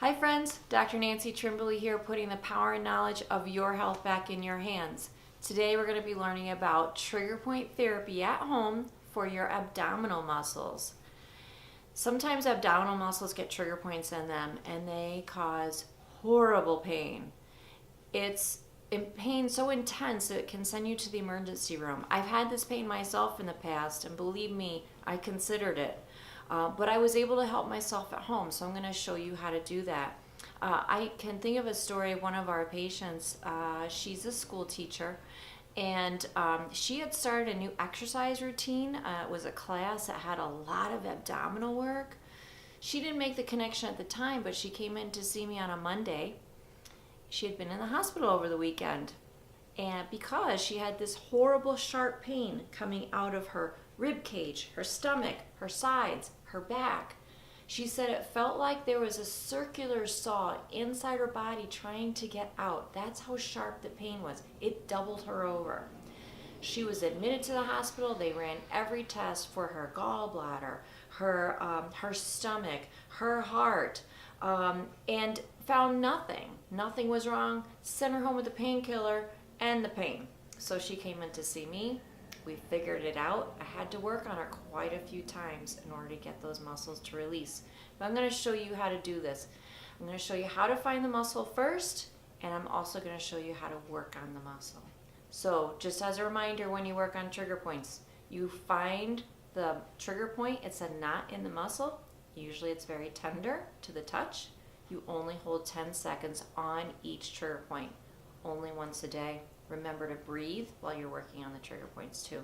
Hi friends, Dr. Nancy Trimbley here, putting the power and knowledge of your health back in your hands. Today we're going to be learning about trigger point therapy at home for your abdominal muscles. Sometimes abdominal muscles get trigger points in them and they cause horrible pain. It's pain so intense that it can send you to the emergency room. I've had this pain myself in the past, and believe me, I considered it. But I was able to help myself at home, so I'm going to show you how to do that. I can think of a story of one of our patients. She's a school teacher, and she had started a new exercise routine. It was a class that had a lot of abdominal work. She didn't make the connection at the time, but she came in to see me on a Monday. She had been in the hospital over the weekend, and because she had this horrible sharp pain coming out of her rib cage, her stomach, her sides, her back. She said it felt like there was a circular saw inside her body trying to get out. That's how sharp the pain was. It doubled her over. She was admitted to the hospital. They ran every test for her gallbladder, her stomach, her heart, and found nothing. Nothing was wrong. Sent her home with the painkiller and the pain. So she came in to see me. We figured it out. I had to work on her quite a few times in order to get those muscles to release. But I'm going to show you how to do this. I'm going to show you how to find the muscle first, and I'm also going to show you how to work on the muscle. So just as a reminder, when you work on trigger points, you find the trigger point. It's a knot in the muscle. Usually it's very tender to the touch. You only hold 10 seconds on each trigger point, only once a day. Remember to breathe while you're working on the trigger points too.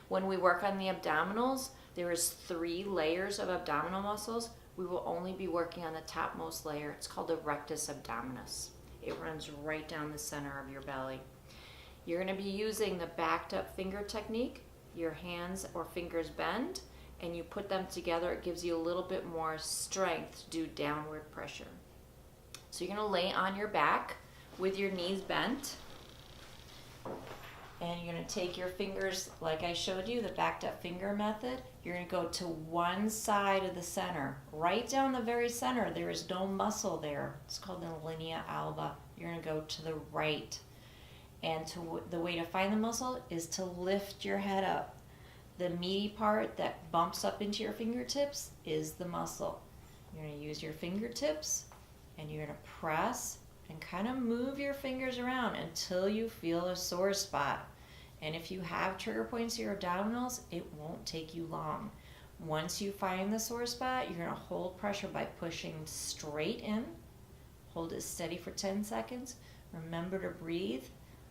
When we work on the abdominals, there is 3 layers of abdominal muscles. We will only be working on the topmost layer. It's called the rectus abdominis. It runs right down the center of your belly. You're going to be using the backed up finger technique. Your hands or fingers bend and you put them together. It gives you a little bit more strength to do downward pressure. So you're going to lay on your back with your knees bent. And you're going to take your fingers, like I showed you, the backed up finger method. You're going to go to one side of the center, right down the very center. There is no muscle there. It's called the linea alba. You're going to go to the right. And the way to find the muscle is to lift your head up. The meaty part that bumps up into your fingertips is the muscle. You're going to use your fingertips and you're going to press and kind of move your fingers around until you feel a sore spot. And if you have trigger points in your abdominals, it won't take you long. Once you find the sore spot, you're going to hold pressure by pushing straight in. Hold it steady for 10 seconds. Remember to breathe.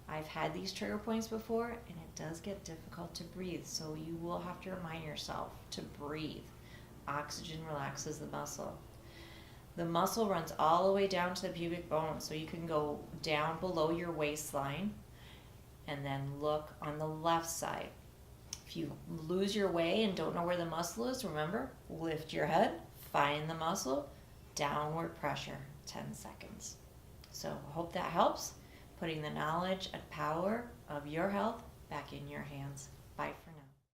I've had these trigger points before, and it does get difficult to breathe, so you will have to remind yourself to breathe. Oxygen relaxes the muscle. The muscle runs all the way down to the pubic bone, so you can go down below your waistline and then look on the left side. If you lose your way and don't know where the muscle is, remember, lift your head, find the muscle, downward pressure, 10 seconds. So I hope that helps, putting the knowledge and power of your health back in your hands. Bye.